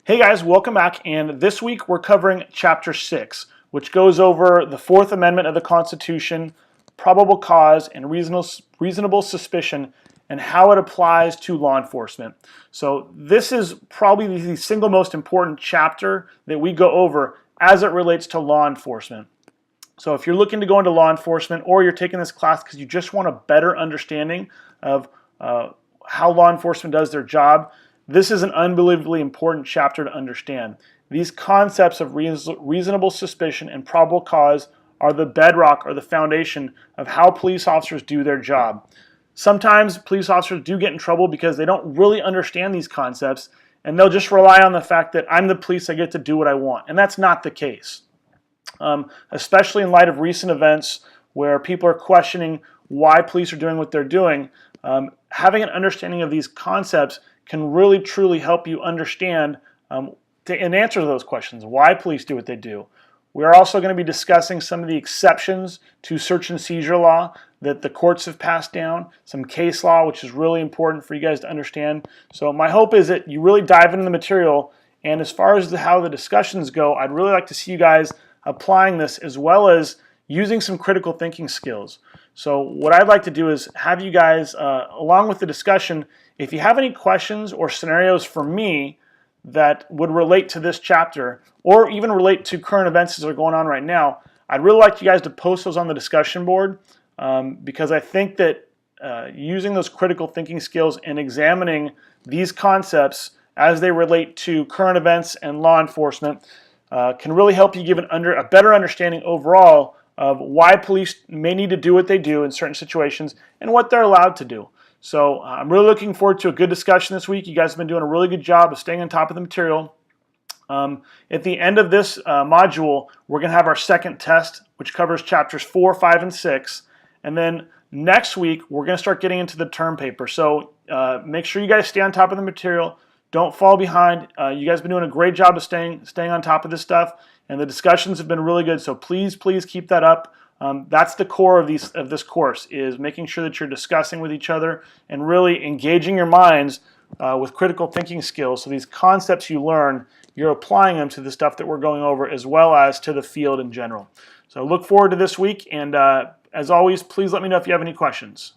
Hey guys, welcome back, and this week we're covering Chapter 6, which goes over the Fourth Amendment of the Constitution, probable cause, and reasonable suspicion, and how it applies to law enforcement. So this is probably the single most important chapter that we go over as it relates to law enforcement. So if you're looking to go into law enforcement, or you're taking this class because you just want a better understanding of how law enforcement does their job, this is an unbelievably important chapter to understand. These concepts of reasonable suspicion and probable cause are the bedrock or the foundation of how police officers do their job. Sometimes police officers do get in trouble because they don't really understand these concepts, and they'll just rely on the fact that I'm the police, I get to do what I want. And that's not the case. Especially in light of recent events where people are questioning why police are doing what they're doing, having an understanding of these concepts can really truly help you understand and answer those questions, why police do what they do. We're also going to be discussing some of the exceptions to search and seizure law that the courts have passed down, some case law, which is really important for you guys to understand. So my hope is that you really dive into the material, and as far as how the discussions go, I'd really like to see you guys applying this as well as using some critical thinking skills. So what I'd like to do is have you guys, along with the discussion, if you have any questions or scenarios for me that would relate to this chapter or even relate to current events that are going on right now, I'd really like you guys to post those on the discussion board because I think that using those critical thinking skills and examining these concepts as they relate to current events and law enforcement can really help you give a better understanding overall of why police may need to do what they do in certain situations and what they're allowed to do. So I'm really looking forward to a good discussion this week. You guys have been doing a really good job of staying on top of the material. At the end of this module, we're going to have our second test, which covers chapters 4, 5, and 6. And then next week, we're going to start getting into the term paper. So make sure you guys stay on top of the material. Don't fall behind. You guys have been doing a great job of staying on top of this stuff, and the discussions have been really good. So please keep that up. That's the core of this course, is making sure that you're discussing with each other and really engaging your minds with critical thinking skills. So these concepts you learn, you're applying them to the stuff that we're going over as well as to the field in general. So look forward to this week, and as always, please let me know if you have any questions.